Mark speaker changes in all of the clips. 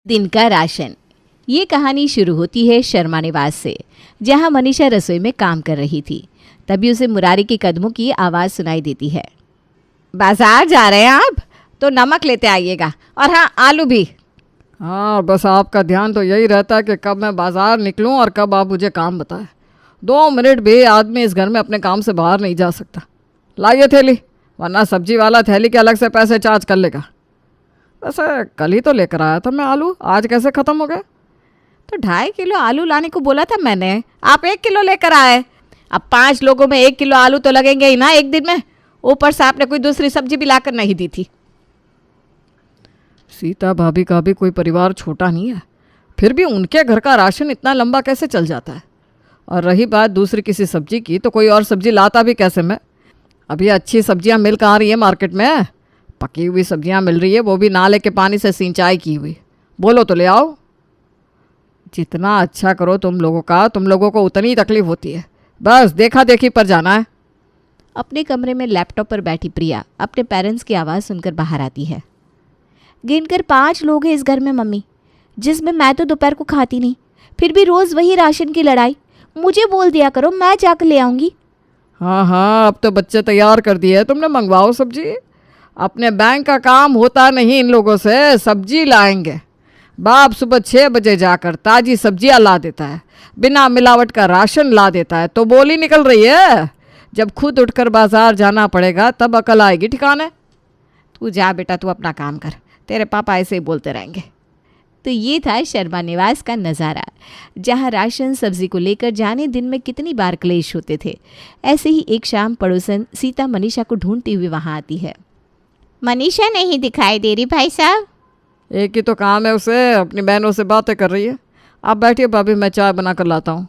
Speaker 1: दिन का राशन। ये कहानी शुरू होती है शर्मा निवास से, जहां मनीषा रसोई में काम कर रही थी। तभी उसे मुरारी के कदमों की आवाज़ सुनाई देती है। बाजार जा रहे हैं आप? तो नमक लेते आइएगा, और हाँ, आलू भी।
Speaker 2: हाँ, बस आपका ध्यान तो यही रहता है कि कब मैं बाजार निकलूं और कब आप मुझे काम बताएं। 2 मिनट भी आदमी इस घर में अपने काम से बाहर नहीं जा सकता। लाइए थैली, वरना सब्जी वाला थैली के अलग से पैसे चार्ज कर लेगा। वैसे कल ही तो लेकर आया था मैं आलू, आज कैसे ख़त्म हो गए?
Speaker 1: तो 2.5 किलो आलू लाने को बोला था मैंने, आप 1 किलो लेकर आए। अब 5 लोगों में 1 किलो आलू तो लगेंगे ही ना एक दिन में। ऊपर से आपने कोई दूसरी सब्जी भी लाकर नहीं दी थी।
Speaker 2: सीता भाभी का भी कोई परिवार छोटा नहीं है, फिर भी उनके घर का राशन इतना लंबा कैसे चल जाता है? और रही बात दूसरी किसी सब्जी की, तो कोई और सब्जी लाता भी कैसे मैं? अभी अच्छी सब्जियां मिल कहाँ रही है मार्केट में? पकी हुई सब्जियां मिल रही है, वो भी नाले के पानी से सिंचाई की हुई। बोलो तो ले आओ। जितना अच्छा करो तुम लोगों को उतनी तकलीफ होती है। बस देखा देखी पर जाना है।
Speaker 1: अपने कमरे में लैपटॉप पर बैठी प्रिया अपने पेरेंट्स की आवाज़ सुनकर बाहर आती है। गिनकर 5 लोग हैं इस घर में मम्मी, जिसमें मैं तो दोपहर को खाती नहीं, फिर भी रोज़ वही राशन की लड़ाई। मुझे बोल दिया करो, मैं जाकर ले आऊँगी।
Speaker 2: हाँ, अब तो बच्चे तैयार कर दिए तुमने, मंगवाओ सब्जी। अपने बैंक का काम होता नहीं इन लोगों से, सब्जी लाएंगे। बाप सुबह 6 बजे जाकर ताज़ी सब्जियां ला देता है, बिना मिलावट का राशन ला देता है, तो बोली निकल रही है। जब खुद उठकर बाजार जाना पड़ेगा तब अकल आएगी ठिकाने।
Speaker 1: तू जा बेटा, तू अपना काम कर, तेरे पापा ऐसे ही बोलते रहेंगे। तो ये था शर्मा निवास का नज़ारा, जहाँ राशन सब्जी को लेकर जाने दिन में कितनी बार क्लेश होते थे। ऐसे ही एक शाम पड़ोसन सीता मनीषा को ढूंढती हुई वहाँ आती है। मनीषा नहीं दिखाई दे रही भाई साहब।
Speaker 2: एक ही तो काम है उसे, अपनी बहनों से बातें कर रही है। आप बैठिए भाभी, मैं चाय बना कर लाता हूँ।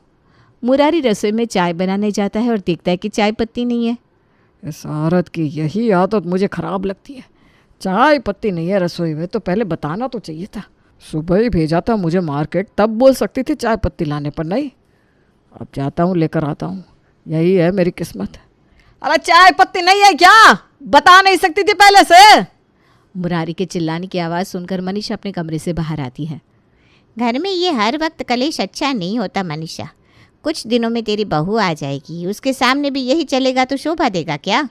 Speaker 1: मुरारी रसोई में चाय बनाने जाता है और देखता है कि चाय पत्ती नहीं है।
Speaker 2: इस औरत की यही आदत मुझे ख़राब लगती है। चाय पत्ती नहीं है रसोई में, तो पहले बताना तो चाहिए था। सुबह ही भेजा था मुझे मार्केट, तब बोल सकती थी चाय पत्ती लाने पर। नहीं, अब जाता हूँ लेकर आता हूँ, यही है मेरी किस्मत। अरे चाय पत्ती नहीं है क्या? बता नहीं सकती थी पहले से?
Speaker 1: मुरारी के चिल्लाने की आवाज़ सुनकर मनीषा अपने कमरे से बाहर आती है। घर में ये हर वक्त कलेश अच्छा नहीं होता मनीषा। कुछ दिनों में तेरी बहू आ जाएगी, उसके सामने भी यही चलेगा तो शोभा देगा क्या?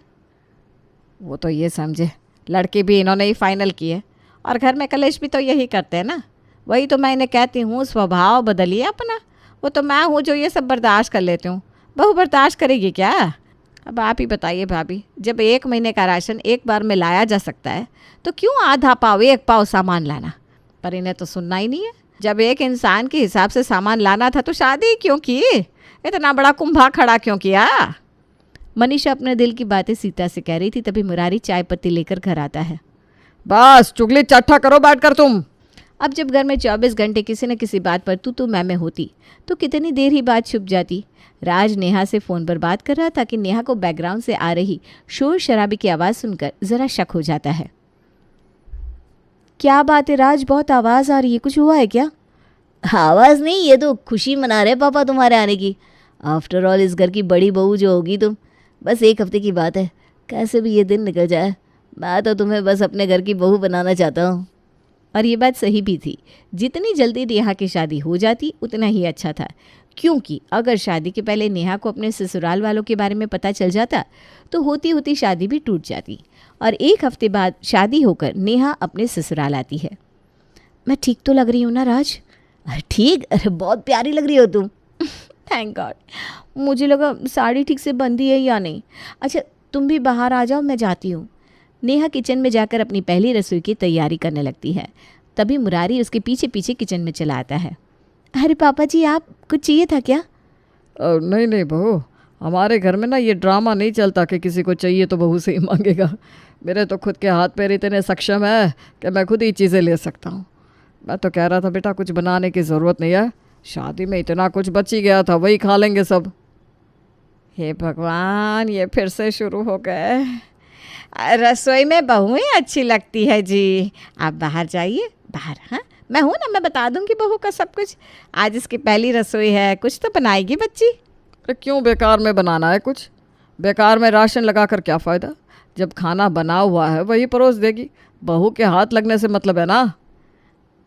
Speaker 2: वो तो ये समझे लड़की भी इन्होंने ही फाइनल की है, और घर में कलेश भी तो यही करते हैं ना। वही तो मैं इन्हें कहती हूँ, स्वभाव बदलिए अपना। वो तो मैं हूँ जो ये सब बर्दाश्त कर लेती हूँ, बहू बर्दाश्त करेगी क्या? अब आप ही बताइए भाभी, जब 1 महीने का राशन एक बार में लाया जा सकता है, तो क्यों आधा पाव 1 पाव सामान लाना? पर इन्हें तो सुनना ही नहीं है। जब एक इंसान के हिसाब से सामान लाना था तो शादी क्यों की? इतना बड़ा कुंभा खड़ा क्यों किया? मनीषा अपने दिल की बातें सीता से कह रही थी, तभी मुरारी चाय पत्ती लेकर घर आता है। बस चुगली चट्टा करो बैठकर तुम।
Speaker 1: अब जब घर में 24 घंटे किसी न किसी बात पर तू मैं होती, तो कितनी देर ही बात छुप जाती। राज नेहा से फ़ोन पर बात कर रहा था कि नेहा को बैकग्राउंड से आ रही शोर शराबे की आवाज़ सुनकर ज़रा शक हो जाता है। क्या बात है राज, बहुत आवाज़ आ रही है, कुछ हुआ है क्या?
Speaker 3: आवाज़ नहीं, ये तो खुशी मना रहे पापा तुम्हारे आने की। आफ्टर ऑल इस घर की बड़ी बहू जो होगी तुम, बस 1 हफ्ते की बात है, कैसे भी ये दिन निकल जाए। मैं तो तुम्हें बस अपने घर की बहू बनाना चाहता हूँ।
Speaker 1: और ये बात सही भी थी। जितनी जल्दी नेहा की शादी हो जाती उतना ही अच्छा था, क्योंकि अगर शादी के पहले नेहा को अपने ससुराल वालों के बारे में पता चल जाता तो होती होती शादी भी टूट जाती। और 1 हफ्ते बाद शादी होकर नेहा अपने ससुराल आती है। मैं ठीक तो लग रही हूँ ना राज?
Speaker 3: ठीक, अरे बहुत प्यारी लग रही हो तुम।
Speaker 1: Thank God. मुझे लगा साड़ी ठीक से बंधी है या नहीं। अच्छा तुम भी बाहर आ जाओ, मैं जाती हूँ। नेहा किचन में जाकर अपनी पहली रसोई की तैयारी करने लगती है। तभी मुरारी उसके पीछे पीछे किचन में चला आता है। अरे पापा जी, आप कुछ चाहिए था क्या?
Speaker 2: नहीं नहीं बहू, हमारे घर में ना ये ड्रामा नहीं चलता कि किसी को चाहिए तो बहू से ही मांगेगा। मेरे तो खुद के हाथ पैर इतने सक्षम है कि मैं खुद ही चीज़ें ले सकता हूँ। मैं तो कह रहा था बेटा, कुछ बनाने की ज़रूरत नहीं है, शादी में इतना कुछ बच ही गया था, वही खा लेंगे सब।
Speaker 1: हे भगवान, ये फिर से शुरू हो गए। रसोई में बहुएं अच्छी लगती है जी। आप बाहर जाइए, बाहर। हाँ, मैं हूँ ना, मैं बता दूंगी बहू का सब कुछ। आज इसकी पहली रसोई है, कुछ तो बनाएगी बच्ची।
Speaker 2: अरे क्यों बेकार में बनाना है कुछ? बेकार में राशन लगा कर क्या फ़ायदा? जब खाना बना हुआ है वही परोस देगी, बहू के हाथ लगने से मतलब है ना।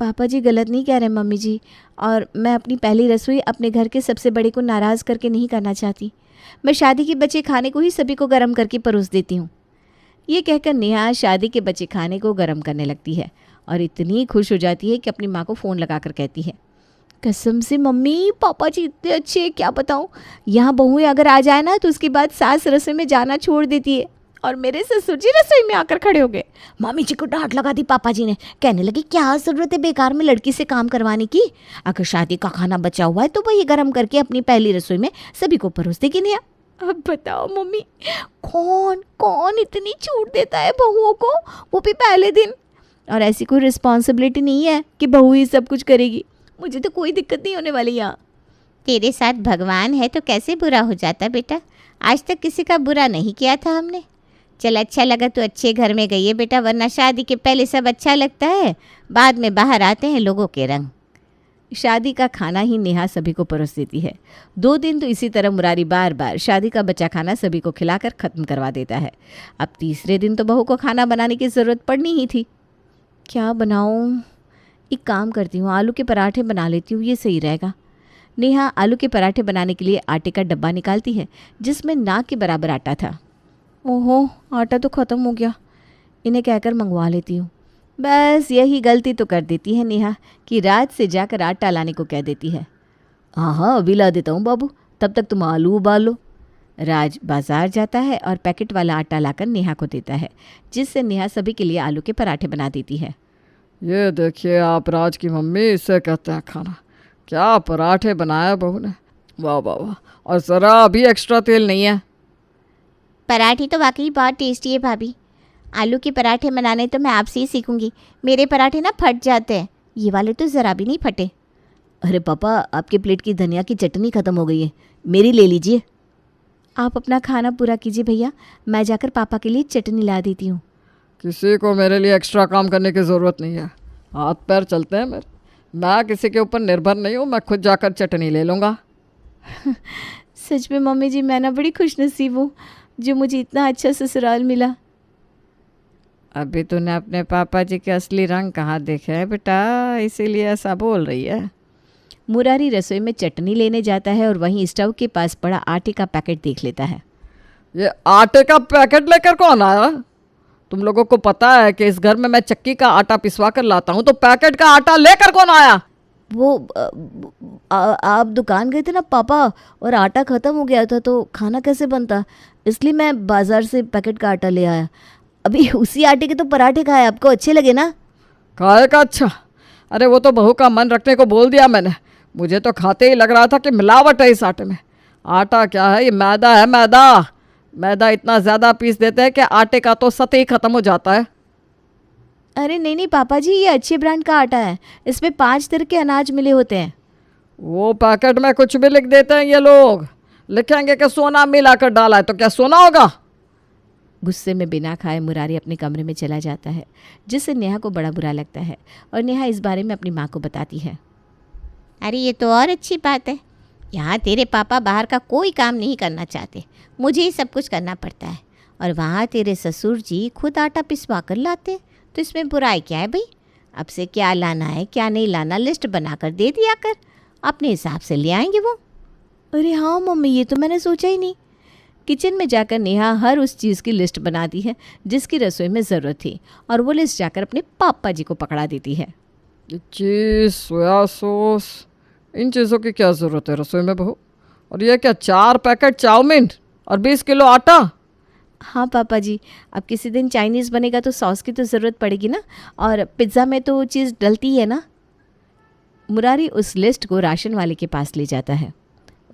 Speaker 1: पापा जी गलत नहीं कह रहे मम्मी जी, और मैं अपनी पहली रसोई अपने घर के सबसे बड़े को नाराज़ करके नहीं करना चाहती। मैं शादी के बचे खाने को ही सभी को गर्म करके परोस देती हूँ। ये कहकर नेहा शादी के बचे खाने को गर्म करने लगती है और इतनी खुश हो जाती है कि अपनी माँ को फ़ोन लगाकर कहती है, कसम से मम्मी पापा जी इतने अच्छे हैं, क्या बताऊँ। यहाँ बहुएं अगर आ जाए ना तो उसके बाद सास रसोई में जाना छोड़ देती है और मेरे ससुर जी रसोई में आकर खड़े हो गए।
Speaker 3: मम्मी जी को डांट लगा दी पापा जी ने, कहने लगी क्या ज़रूरत है बेकार में लड़की से काम करवाने की। अगर शादी का खाना बचा हुआ है तो वही गर्म करके अपनी पहली रसोई में सभी को परोस देगी नेहा।
Speaker 1: अब बताओ मम्मी, कौन कौन इतनी छूट देता है बहुओं को, वो भी पहले दिन। और ऐसी कोई रिस्पॉन्सिबिलिटी नहीं है कि बहू ही सब कुछ करेगी। मुझे तो कोई दिक्कत नहीं होने वाली यहाँ।
Speaker 2: तेरे साथ भगवान है तो कैसे बुरा हो जाता बेटा। आज तक किसी का बुरा नहीं किया था हमने। चल अच्छा लगा तो अच्छे घर में गई है बेटा, वरना शादी के पहले सब अच्छा लगता है, बाद में बाहर आते हैं लोगों के रंग।
Speaker 1: शादी का खाना ही नेहा सभी को परोस देती है। 2 दिन तो इसी तरह मुरारी बार बार शादी का बचा खाना सभी को खिलाकर ख़त्म करवा देता है। अब तीसरे दिन तो बहू को खाना बनाने की ज़रूरत पड़नी ही थी। क्या बनाऊं? एक काम करती हूँ, आलू के पराठे बना लेती हूँ, ये सही रहेगा। नेहा आलू के पराठे बनाने के लिए आटे का डब्बा निकालती है जिसमें नाक के बराबर आटा था। ओहो, आटा तो ख़त्म हो गया, इन्हें कहकर मंगवा लेती हूँ। बस यही गलती तो कर देती है नेहा कि रात से जाकर आटा लाने को कह देती है।
Speaker 3: हाँ अभी ला देता हूँ बाबू, तब तक तुम आलू उबाल लो।
Speaker 1: राज बाजार जाता है और पैकेट वाला आटा लाकर नेहा को देता है, जिससे नेहा सभी के लिए आलू के पराठे बना देती है।
Speaker 4: ये देखिए आप राज की मम्मी, इसे कहते हैं खाना। क्या पराठे बनाया बहू ने, वाह वाह वाह। और ज़रा अभी एक्स्ट्रा तेल नहीं है।
Speaker 2: पराठे तो वाकई बहुत टेस्टी है भाभी। आलू के पराठे बनाने तो मैं आपसे ही सीखूंगी। मेरे पराठे ना फट जाते हैं, ये वाले तो ज़रा भी नहीं फटे।
Speaker 3: अरे पापा आपके प्लेट की धनिया की चटनी ख़त्म हो गई है, मेरी ले लीजिए।
Speaker 1: आप अपना खाना पूरा कीजिए भैया, मैं जाकर पापा के लिए चटनी ला देती हूँ।
Speaker 4: किसी को मेरे लिए एक्स्ट्रा काम करने की ज़रूरत नहीं है, हाथ पैर चलते हैं मेरे। मैं किसी के ऊपर निर्भर नहीं हूँ, मैं खुद जाकर चटनी ले लूँगा।
Speaker 1: सच में मम्मी जी, मैं ना बड़ी खुशनसीब हूँ जो मुझे इतना अच्छा ससुराल मिला।
Speaker 2: अभी तूने अपने पापा जी के असली रंग कहाँ देखे हैं बेटा, इसीलिए ऐसा बोल रही है।
Speaker 1: मुरारी रसोई में चटनी लेने जाता है और वहीं स्टोव के पास पड़ा आटे का पैकेट देख लेता है।
Speaker 4: ये आटे का पैकेट लेकर कौन आया? तुम लोगों को पता है कि इस घर में मैं चक्की का आटा पिसवा कर लाता हूँ, तो पैकेट का आटा लेकर कौन आया?
Speaker 3: वो आप दुकान गए थे ना पापा, और आटा ख़त्म हो गया था तो खाना कैसे बनता, इसलिए मैं बाज़ार से पैकेट का आटा ले आया। अभी उसी आटे के तो पराठे खाए, आपको अच्छे लगे ना?
Speaker 4: खाए का? अच्छा, अरे वो तो बहू का मन रखने को बोल दिया मैंने। मुझे तो खाते ही लग रहा था कि मिलावट है इस आटे में। आटा क्या है, ये मैदा है, मैदा। मैदा इतना ज़्यादा पीस देते हैं कि आटे का तो सतह ही ख़त्म हो जाता है।
Speaker 1: अरे नहीं नहीं पापा जी, ये अच्छे ब्रांड का आटा है, इसमें 5 तरह के अनाज मिले होते हैं।
Speaker 4: वो पैकेट में कुछ भी लिख देते हैं ये लोग। लिखेंगे कि सोना मिलाकर डाला है, तो क्या सोना होगा?
Speaker 1: गुस्से में बिना खाए मुरारी अपने कमरे में चला जाता है, जिससे नेहा को बड़ा बुरा लगता है और नेहा इस बारे में अपनी माँ को बताती है।
Speaker 2: अरे ये तो और अच्छी बात है, यहाँ तेरे पापा बाहर का कोई काम नहीं करना चाहते, मुझे ही सब कुछ करना पड़ता है। और वहाँ तेरे ससुर जी खुद आटा पिसवा कर लाते, तो इसमें बुराई क्या है भाई? अब से क्या लाना है क्या नहीं लाना लिस्ट बनाकर दे दिया कर, अपने हिसाब से ले आएंगे वो।
Speaker 1: अरे हाँ मम्मी, ये तो मैंने सोचा ही नहीं। किचन में जाकर नेहा हर उस चीज़ की लिस्ट बनाती है जिसकी रसोई में ज़रूरत थी, और वो लिस्ट जाकर अपने पापा जी को पकड़ा देती है।
Speaker 4: ये चीज़, सोया सॉस, इन चीज़ों की क्या ज़रूरत है रसोई में बहू? और ये क्या 4 पैकेट चाउमीन और 20 किलो आटा?
Speaker 1: हाँ पापा जी, अब किसी दिन चाइनीज़ बनेगा तो सॉस की तो ज़रूरत पड़ेगी ना, और पिज़्ज़ा में तो वो चीज़ डलती है ना। मुरारी उस लिस्ट को राशन वाले के पास ले जाता है।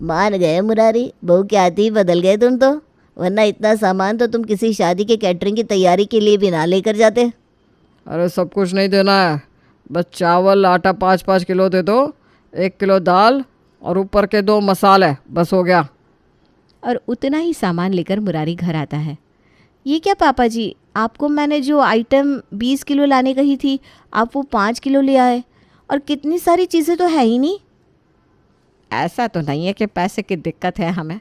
Speaker 3: मान गए मुरारी, बहू के आते ही बदल गए तुम तो, वरना इतना सामान तो तुम किसी शादी के कैटरिंग की तैयारी के लिए भी ना लेकर जाते।
Speaker 4: अरे सब कुछ नहीं देना है, बस चावल आटा 5-5 किलो दे दो, 1 किलो दाल और ऊपर के 2 मसाले, बस हो गया।
Speaker 1: और उतना ही सामान लेकर मुरारी घर आता है। ये क्या पापा जी, आपको मैंने जो आइटम 20 किलो लाने कही थी, आप वो 5 किलो ले आए, और कितनी सारी चीज़ें तो है ही नहीं।
Speaker 2: ऐसा तो नहीं है कि पैसे की दिक्कत है हमें,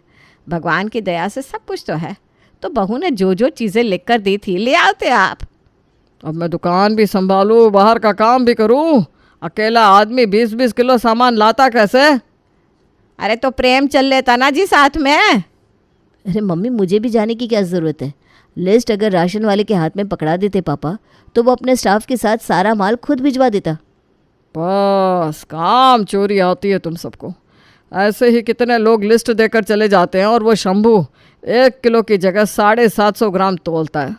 Speaker 2: भगवान की दया से सब कुछ तो है। तो बहू ने जो जो चीज़ें लिख कर दी थी ले आते आप।
Speaker 4: अब मैं दुकान भी संभालूं, बाहर का काम भी करूं, अकेला आदमी 20-20 किलो सामान लाता कैसे?
Speaker 2: अरे तो प्रेम चल लेता ना जी साथ में।
Speaker 3: अरे मम्मी, मुझे भी जाने की क्या ज़रूरत है? लिस्ट अगर राशन वाले के हाथ में पकड़ा देते पापा, तो वो अपने स्टाफ के साथ सारा माल खुद भिजवा देता।
Speaker 4: बस काम चोरी आती है तुम सबको। ऐसे ही कितने लोग लिस्ट देकर चले जाते हैं और वो शंभू 1 किलो की जगह 750 ग्राम तोलता है,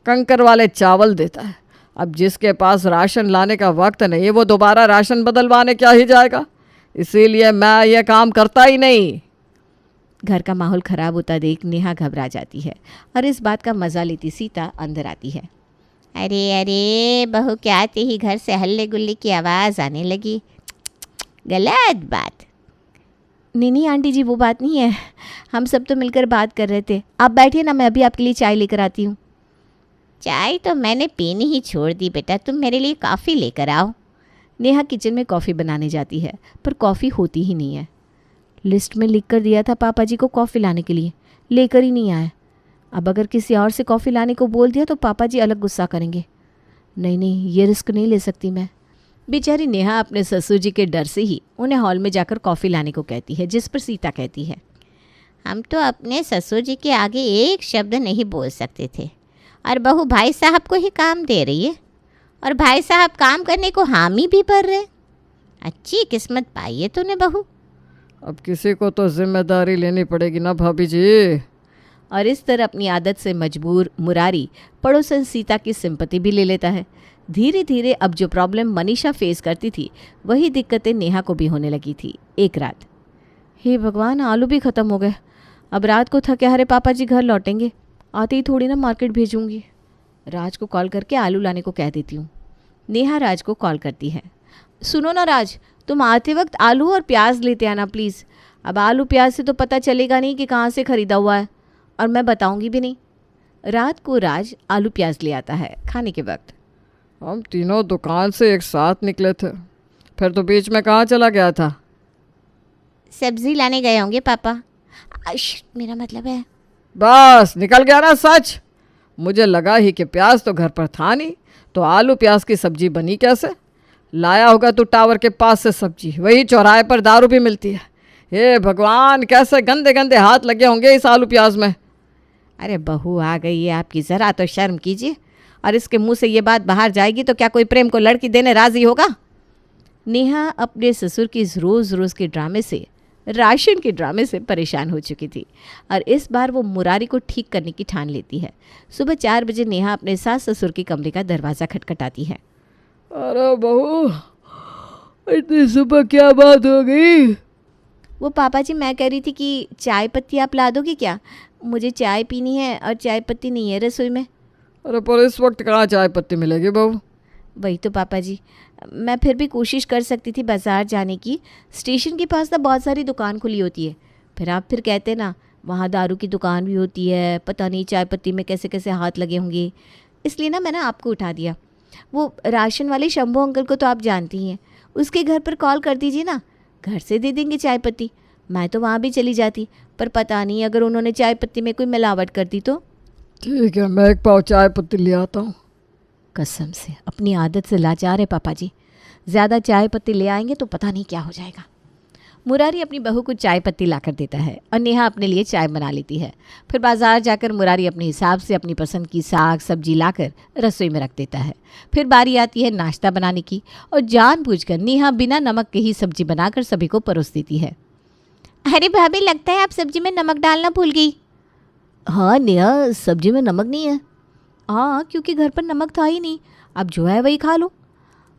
Speaker 4: कंकर वाले चावल देता है। अब जिसके पास राशन लाने का वक्त नहीं है वो दोबारा राशन बदलवाने क्या ही जाएगा। इसीलिए मैं ये काम करता ही नहीं।
Speaker 1: घर का माहौल खराब होता देख नेहा घबरा जाती है और इस बात का मज़ा लेती सीता अंदर आती है।
Speaker 5: अरे अरे बहू के आते ही घर से हल्ले गुल्ले की आवाज़ आने लगी। गलत बात।
Speaker 1: नहीं आंटी जी, वो बात नहीं है, हम सब तो मिलकर बात कर रहे थे। आप बैठिए ना, मैं अभी आपके लिए चाय लेकर आती हूँ।
Speaker 5: चाय तो मैंने पीनी ही छोड़ दी बेटा, तुम मेरे लिए कॉफ़ी लेकर आओ।
Speaker 1: नेहा किचन में कॉफ़ी बनाने जाती है पर कॉफ़ी होती ही नहीं है। लिस्ट में लिख कर दिया था पापा जी को कॉफ़ी लाने के लिए, लेकर ही नहीं आए। अब अगर किसी और से कॉफ़ी लाने को बोल दिया तो पापा जी अलग गुस्सा करेंगे। नहीं, ये रिस्क नहीं ले सकती मैं। बेचारी नेहा अपने ससुर जी के डर से ही उन्हें हॉल में जाकर कॉफ़ी लाने को कहती है, जिस पर सीता कहती है,
Speaker 5: हम तो अपने ससुर जी के आगे एक शब्द नहीं बोल सकते थे और बहू भाई साहब को ही काम दे रही है और भाई साहब काम करने को हामी भी भर रहे। अच्छी किस्मत पाई है तूने बहू।
Speaker 4: अब किसी को तो जिम्मेदारी लेनी पड़ेगी ना भाभी जी।
Speaker 1: और इस तरह अपनी आदत से मजबूर मुरारी पड़ोसन सीता की सिंपत्ति भी ले लेता है। धीरे धीरे अब जो प्रॉब्लम मनीषा फेस करती थी वही दिक्कतें नेहा को भी होने लगी थी। एक रात, हे भगवान, आलू भी ख़त्म हो गए। अब रात को थके हारे पापा जी घर लौटेंगे, आते ही थोड़ी ना मार्केट भेजूंगी। राज को कॉल करके आलू लाने को कह देती हूँ। नेहा राज को कॉल करती है। सुनो ना राज, तुम आते वक्त आलू और प्याज लेते आना प्लीज़। अब आलू प्याज से तो पता चलेगा नहीं कि कहाँ से ख़रीदा हुआ है, और मैं बताऊंगी भी नहीं। रात को राज आलू प्याज ले आता है। खाने के वक्त
Speaker 4: हम तीनों दुकान से एक साथ निकले थे, फिर तो बीच में कहाँ चला गया था?
Speaker 5: सब्जी लाने गए होंगे पापा। मेरा मतलब है।
Speaker 4: बस निकल गया ना सच। मुझे लगा ही कि प्याज तो घर पर था नहीं, तो आलू प्याज की सब्जी बनी कैसे? लाया होगा तू टावर के पास से सब्जी, वही चौराहे पर दारू भी मिलती है। हे भगवान, कैसे गंदे गंदे हाथ लगे होंगे इस आलू प्याज में।
Speaker 1: अरे बहू आ गई है आपकी, ज़रा तो शर्म कीजिए। और इसके मुंह से ये बात बाहर जाएगी तो क्या कोई प्रेम को लड़की देने राज़ी होगा? नेहा अपने ससुर की इस रोज़ रोज़ के ड्रामे से, राशन के ड्रामे से परेशान हो चुकी थी और इस बार वो मुरारी को ठीक करने की ठान लेती है। सुबह 4 बजे नेहा अपने सास ससुर के कमरे का दरवाज़ा खटखटाती है।
Speaker 4: अरे बहू, इतनी सुबह क्या बात हो गई?
Speaker 1: वो पापा जी, मैं कह रही थी कि चाय पत्ती आप ला दोगे क्या? मुझे चाय पीनी है और चाय पत्ती नहीं है रसोई में।
Speaker 4: अरे पर इस वक्त कहाँ चाय पत्ती मिलेगी बहू?
Speaker 1: वही तो पापा जी, मैं फिर भी कोशिश कर सकती थी बाज़ार जाने की। स्टेशन के पास ना बहुत सारी दुकान खुली होती है। फिर आप फिर कहते ना वहाँ दारू की दुकान भी होती है, पता नहीं चाय पत्ती में कैसे कैसे हाथ लगे होंगे। इसलिए ना मैंने आपको उठा दिया। वो राशन वाले शंभू अंकल को तो आप जानती हैं, उसके घर पर कॉल कर दीजिए ना, घर से दे देंगे चाय पत्ती। मैं तो वहाँ भी चली जाती, पर पता नहीं अगर उन्होंने चाय पत्ती में कोई मिलावट कर दी तो।
Speaker 4: ठीक है, मैं एक पाव चाय पत्ती ले आता हूँ।
Speaker 1: कसम से अपनी आदत से लाचार है पापा जी। ज़्यादा चाय पत्ती ले आएंगे तो पता नहीं क्या हो जाएगा। मुरारी अपनी बहू को चाय पत्ती लाकर देता है और नेहा अपने लिए चाय बना लेती है। फिर बाज़ार जाकर मुरारी अपने हिसाब से अपनी पसंद की साग सब्जी लाकर रसोई में रख देता है। फिर बारी आती है नाश्ता बनाने की और जानबूझकर नेहा बिना नमक के ही सब्जी बनाकर सभी को परोस देती है।
Speaker 5: अरे भाभी, लगता है आप सब्जी में नमक डालना भूल गई।
Speaker 3: हाँ नेहा, सब्जी में नमक नहीं है।
Speaker 1: हाँ, क्योंकि घर पर नमक था ही नहीं, अब जो है वही खा लो।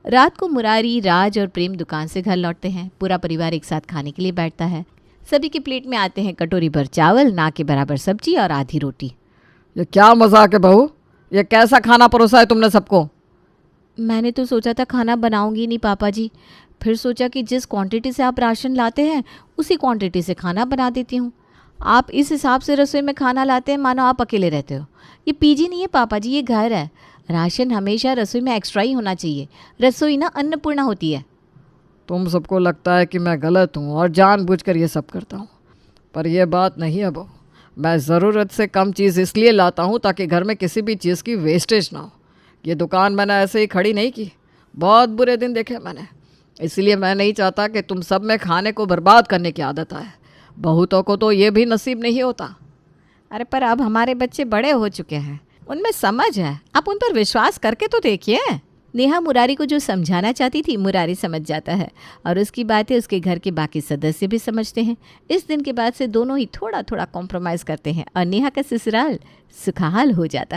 Speaker 1: रात को मुरारी, राज और प्रेम दुकान से घर लौटते हैं। पूरा परिवार एक साथ खाने के लिए बैठता है। सभी के प्लेट में आते हैं कटोरी भर चावल, ना के बराबर सब्जी और आधी रोटी।
Speaker 4: ये क्या मजाक है बहू? ये कैसा खाना परोसा है तुमने सबको?
Speaker 1: मैंने तो सोचा था खाना बनाऊंगी नहीं पापा जी, फिर सोचा कि जिस क्वांटिटी से आप राशन लाते हैं उसी क्वांटिटी से खाना बना देती हूँ। आप इस हिसाब से रसोई में खाना लाते हैं मानो आप अकेले रहते हो। ये पीजी नहीं है पापा जी, ये घर है। राशन हमेशा रसोई में एक्स्ट्रा ही होना चाहिए। रसोई ना अन्नपूर्णा होती है।
Speaker 4: तुम सबको लगता है कि मैं गलत हूँ और जानबूझकर ये सब करता हूँ, पर यह बात नहीं है बहू। मैं ज़रूरत से कम चीज़ इसलिए लाता हूँ ताकि घर में किसी भी चीज़ की वेस्टेज ना हो। ये दुकान मैंने ऐसे ही खड़ी नहीं की, बहुत बुरे दिन देखे मैंने। इसलिए मैं नहीं चाहता कि तुम सब में खाने को बर्बाद करने की आदत आए। बहुतों को तो ये भी नसीब नहीं होता।
Speaker 2: अरे पर अब हमारे बच्चे बड़े हो चुके हैं, उनमें समझ है, आप उन पर विश्वास करके तो देखिए।
Speaker 1: नेहा मुरारी को जो समझाना चाहती थी मुरारी समझ जाता है और उसकी बातें उसके घर के बाकी सदस्य भी समझते हैं। इस दिन के बाद से दोनों ही थोड़ा थोड़ा कॉम्प्रोमाइज़ करते हैं और नेहा का ससुराल सुखहाल हो जाता है।